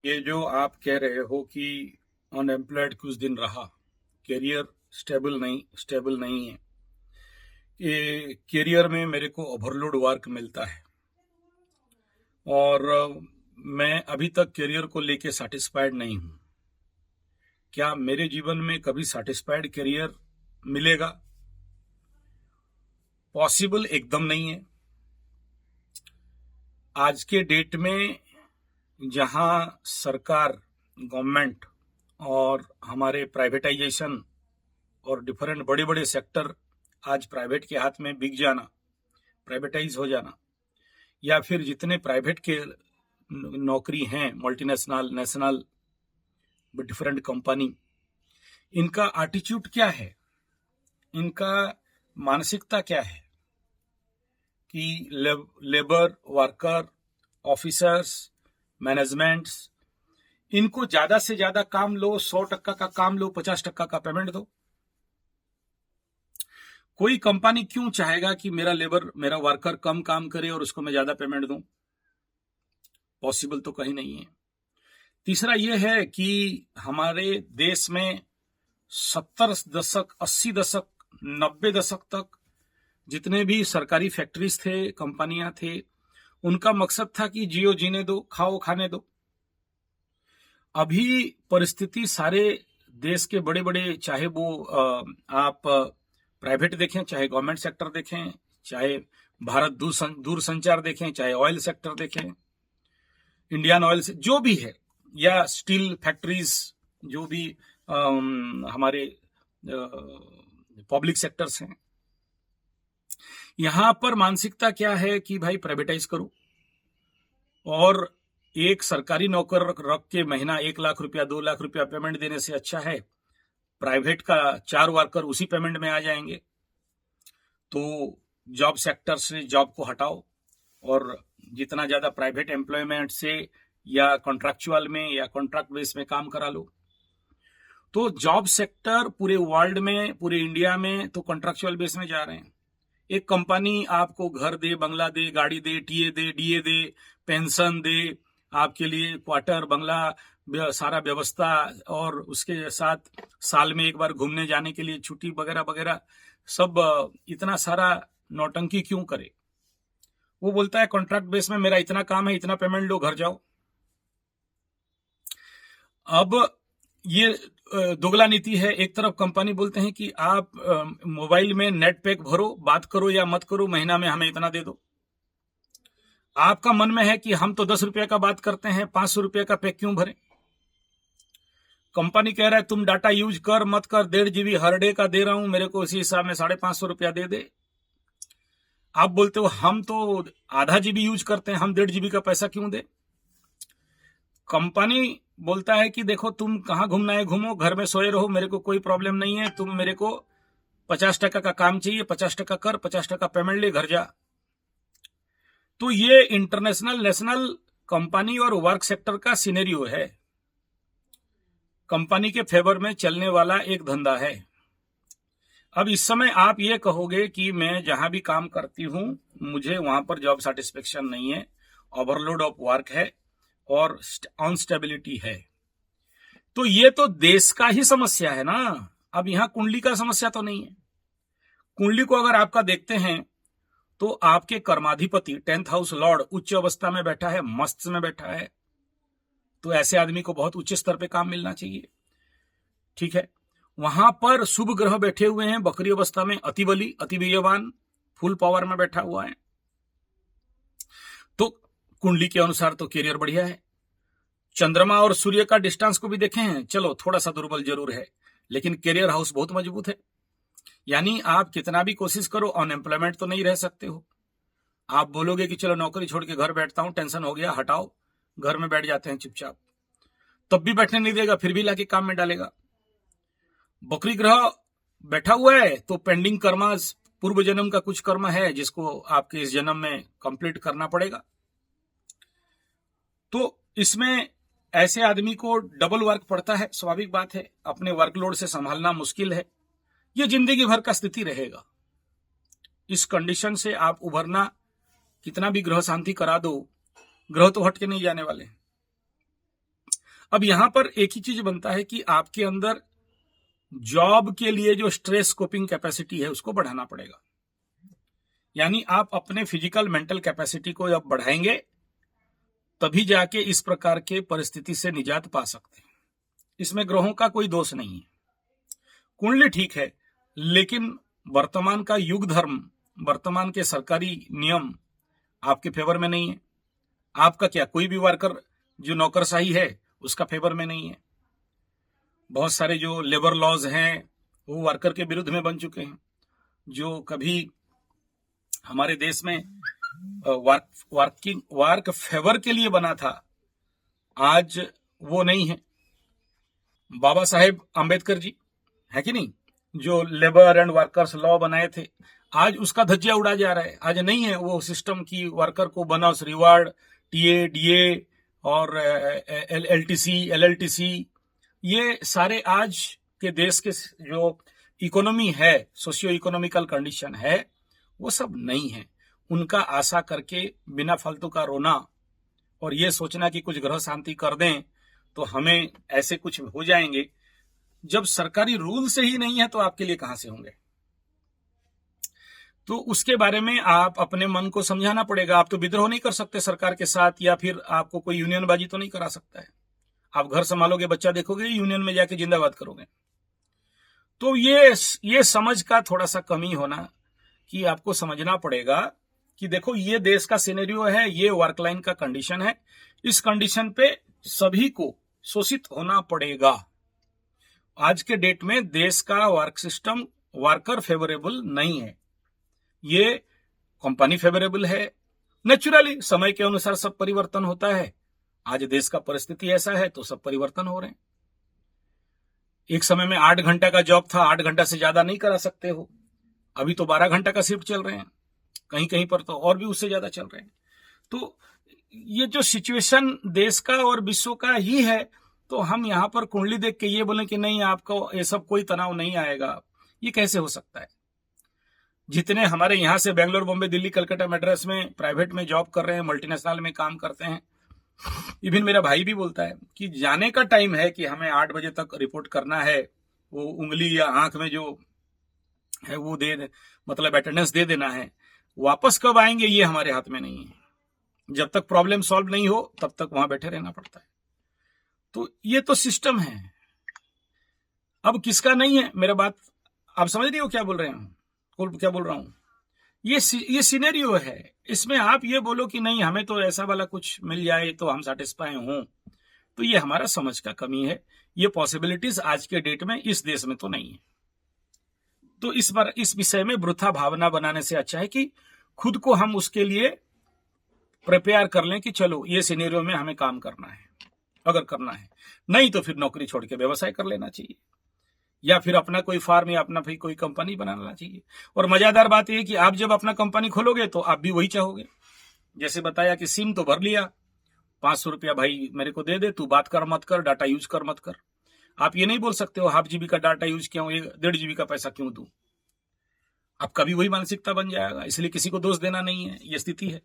ये जो आप कह रहे हो कि अनएम्प्लॉयड कुछ दिन रहा, करियर स्टेबल नहीं है। ये करियर में मेरे को ओवरलोड वर्क मिलता है और मैं अभी तक करियर को लेके सेटिस्फाइड नहीं हूँ। क्या मेरे जीवन में कभी सेटिस्फाइड करियर मिलेगा? पॉसिबल एकदम नहीं है। आज के डेट में जहां सरकार, गवर्नमेंट और हमारे प्राइवेटाइजेशन और डिफरेंट बड़े बड़े सेक्टर आज प्राइवेट के हाथ में बिक जाना, प्राइवेटाइज हो जाना, या फिर जितने प्राइवेट के नौकरी हैं, मल्टीनेशनल, नेशनल, डिफरेंट कंपनी, इनका एटीट्यूड क्या है, इनका मानसिकता क्या है कि लेबर, वर्कर, ऑफिसर्स, मैनेजमेंट्स, इनको ज्यादा से ज्यादा काम लो, 100% का काम लो, 50% का पेमेंट दो। कोई कंपनी क्यों चाहेगा कि मेरा वर्कर कम काम करे और उसको मैं ज्यादा पेमेंट दूं? पॉसिबल तो कहीं नहीं है। तीसरा यह है कि हमारे देश में 70 दशक, 80 दशक, 90 दशक तक जितने भी सरकारी फैक्ट्रीज थे, कंपनियां थे, उनका मकसद था कि जियो जीने दो, खाओ खाने दो। अभी परिस्थिति सारे देश के बड़े बड़े, चाहे वो आप प्राइवेट देखें, चाहे गवर्नमेंट सेक्टर देखें, चाहे भारत दूर संचार देखें, चाहे ऑयल सेक्टर देखें, इंडियन ऑयल से जो भी है, या स्टील फैक्ट्रीज, जो भी हमारे पब्लिक सेक्टर्स हैं, यहां पर मानसिकता क्या है कि भाई प्राइवेटाइज करो और एक सरकारी नौकर रख के महीना 1 लाख रुपया, 2 लाख रुपया पेमेंट देने से अच्छा है प्राइवेट का 4 वर्कर उसी पेमेंट में आ जाएंगे। तो जॉब सेक्टर से जॉब को हटाओ और जितना ज्यादा प्राइवेट एम्प्लॉयमेंट से या कॉन्ट्रैक्चुअल में या कॉन्ट्रैक्ट बेस में काम करा लो। तो जॉब सेक्टर पूरे वर्ल्ड में, पूरे इंडिया में तो कॉन्ट्रैक्चुअल बेस में जा रहे हैं। एक कंपनी आपको घर दे, बंगला दे, गाड़ी दे, टीए दे, डीए दे, पेंशन दे, आपके लिए क्वार्टर, बंगला, सारा व्यवस्था, और उसके साथ साल में एक बार घूमने जाने के लिए छुट्टी वगैरह वगैरह सब, इतना सारा नौटंकी क्यों करे? वो बोलता है कॉन्ट्रैक्ट बेस में मेरा इतना काम है, इतना पेमेंट लो, घर जाओ। अब ये दोगला नीति है। एक तरफ कंपनी बोलते हैं कि आप मोबाइल में नेट पैक भरो, बात करो या मत करो, महीना में हमें इतना दे दो। आपका मन में है कि हम तो 10 रुपए का बात करते हैं, 500 रुपए का पैक क्यों भरें? कंपनी कह रहा है तुम डाटा यूज कर मत कर, 1.5 GB हर डे का दे रहा हूं, मेरे को इसी हिसाब में 550 रुपया दे दे। आप बोलते हो हम तो आधा जीबी यूज करते हैं, हम 1.5 GB का पैसा क्यों दे? कंपनी बोलता है कि देखो तुम कहां घूमना है घूमो, घर में सोए रहो, मेरे को कोई प्रॉब्लम नहीं है, तुम मेरे को 50% का काम चाहिए, 50% कर, 50% पेमेंट ले, घर जा। तो ये इंटरनेशनल, नेशनल कंपनी और वर्क सेक्टर का सिनेरियो है। कंपनी के फेवर में चलने वाला एक धंधा है। अब इस समय आप ये कहोगे कि मैं जहां भी काम करती हूं, मुझे वहां पर जॉब सेटिस्फेक्शन नहीं है, ओवरलोड ऑफ वर्क है और अनस्टेबिलिटी है। तो ये तो देश का ही समस्या है ना। अब यहां कुंडली का समस्या तो नहीं है। कुंडली को अगर आपका देखते हैं तो आपके कर्माधिपति 10th हाउस लॉर्ड उच्च अवस्था में बैठा है, मस्त में बैठा है, तो ऐसे आदमी को बहुत उच्च स्तर पे काम मिलना चाहिए। ठीक है, वहां पर शुभ ग्रह बैठे हुए हैं बकरी अवस्था में, अति बली, अति वीर्यवान, फुल पावर में बैठा हुआ है, तो कुंडली के अनुसार तो कैरियर बढ़िया है। चंद्रमा और सूर्य का डिस्टेंस को भी देखें हैं, चलो थोड़ा सा दुर्बल जरूर है, लेकिन कैरियर हाउस बहुत मजबूत है। यानी आप कितना भी कोशिश करो, अनएम्प्लॉयमेंट तो नहीं रह सकते हो। आप बोलोगे कि चलो नौकरी छोड़ के घर बैठता हूं, टेंशन हो गया, हटाओ, घर में बैठ जाते हैं चुपचाप, तब भी बैठने नहीं देगा, फिर भी लाके काम में डालेगा। बकरी ग्रह बैठा हुआ है तो पेंडिंग कर्मा, पूर्व जन्म का कुछ कर्म है जिसको आपके इस जन्म में कंप्लीट करना पड़ेगा। तो इसमें ऐसे आदमी को डबल वर्क पड़ता है, स्वाभाविक बात है, अपने वर्कलोड से संभालना मुश्किल है। यह जिंदगी भर का स्थिति रहेगा। इस कंडीशन से आप उभरना, कितना भी ग्रह शांति करा दो, ग्रह तो हट के नहीं जाने वाले। अब यहां पर एक ही चीज बनता है कि आपके अंदर जॉब के लिए जो स्ट्रेस कोपिंग कैपेसिटी है उसको बढ़ाना पड़ेगा। यानी आप अपने फिजिकल मेंटल कैपेसिटी को जब बढ़ाएंगे तभी जाके इस प्रकार के परिस्थिति से निजात पा सकते हैं। इसमें ग्रहों का कोई दोष नहीं है, कुंडली ठीक है, लेकिन वर्तमान का युग धर्म, वर्तमान के सरकारी नियम आपके फेवर में नहीं है। आपका क्या, कोई भी वर्कर जो नौकरशाही है उसका फेवर में नहीं है। बहुत सारे जो लेबर लॉज हैं वो वर्कर के विरुद्ध में बन चुके हैं। जो कभी हमारे देश में वर्क फेवर के लिए बना था, आज वो नहीं है। बाबा साहेब आंबेडकर जी है कि नहीं, जो लेबर एंड वर्कर्स लॉ बनाए थे, आज उसका धज्जिया उड़ा जा रहा है। आज नहीं है वो सिस्टम की वर्कर को बोनस, रिवार्ड, टीए, डीए और एलटीसी, एलएलटीसी, ये सारे आज के देश के जो इकोनॉमी है, सोशियो इकोनॉमिकल कंडीशन है, वो सब नहीं है। उनका आशा करके बिना फालतू का रोना और ये सोचना कि कुछ ग्रह शांति कर दें तो हमें ऐसे कुछ हो जाएंगे, जब सरकारी रूल से ही नहीं है तो आपके लिए कहां से होंगे। तो उसके बारे में आप अपने मन को समझाना पड़ेगा। आप तो विद्रोह नहीं कर सकते सरकार के साथ, या फिर आपको कोई यूनियनबाजी तो नहीं करा सकता है। आप घर संभालोगे, बच्चा देखोगे, यूनियन में जाके जिंदाबाद करोगे। तो ये समझ का थोड़ा सा कमी होना कि आपको समझना पड़ेगा कि देखो ये देश का सिनेरियो है, ये वर्क लाइन का कंडीशन है, इस कंडीशन पे सभी को शोषित होना पड़ेगा। आज के डेट में देश का वर्क सिस्टम वर्कर फेवरेबल नहीं है, ये कंपनी फेवरेबल है। नेचुरली समय के अनुसार सब परिवर्तन होता है। आज देश का परिस्थिति ऐसा है तो सब परिवर्तन हो रहे हैं। एक समय में 8 घंटा का जॉब था, 8 घंटा से ज्यादा नहीं करा सकते हो। अभी तो 12 घंटा का शिफ्ट चल रहे हैं, कहीं कहीं पर तो और भी उससे ज्यादा चल रहे हैं। तो ये जो सिचुएशन देश का और विश्व का ही है, तो हम यहां पर कुंडली देख के ये बोले कि नहीं आपको ये सब कोई तनाव नहीं आएगा, ये कैसे हो सकता है। जितने हमारे यहां से बेंगलोर, बॉम्बे, दिल्ली, कलकत्ता, मद्रास में प्राइवेट में जॉब कर रहे हैं, मल्टीनेशनल में काम करते हैं, इवन मेरा भाई भी बोलता है कि जाने का टाइम है कि हमें 8 बजे तक रिपोर्ट करना है, वो उंगली या आंख में जो है वो मतलब अटेंडेंस दे देना है। वापस कब आएंगे ये हमारे हाथ में नहीं है। जब तक प्रॉब्लम सॉल्व नहीं हो तब तक वहां बैठे रहना पड़ता है। तो ये तो सिस्टम है। अब किसका नहीं है, मेरा बात आप समझ रही हो क्या बोल रहे हैं, क्या बोल रहा हूं। ये सिनेरियो है, इसमें आप ये बोलो कि नहीं हमें तो ऐसा वाला कुछ मिल जाए तो हम सेटिस्फाई हों, तो ये हमारा समझ का कमी है। ये पॉसिबिलिटीज आज के डेट में इस देश में तो नहीं है। तो इस विषय में वृथा भावना बनाने से अच्छा है कि खुद को हम उसके लिए प्रिपेयर कर लें कि चलो ये सिनेरियो में हमें काम करना है। अगर करना है, नहीं तो फिर नौकरी छोड़ के व्यवसाय कर लेना चाहिए, या फिर अपना कोई फार्म या अपना फिर कोई कंपनी बनाना चाहिए। और मजेदार बात यह कि आप जब अपना कंपनी खोलोगे तो आप भी वही चाहोगे। जैसे बताया कि सिम तो भर लिया, 500 रुपया भाई मेरे को दे दे, तू बात कर मत कर, डाटा यूज कर मत कर। आप ये नहीं बोल सकते हो 0.5 GB का डाटा यूज क्यों, 1.5 GB का पैसा क्यों दूं। आपका भी वही मानसिकता बन जाएगा, इसलिए किसी को दोष देना नहीं है, ये स्थिति है।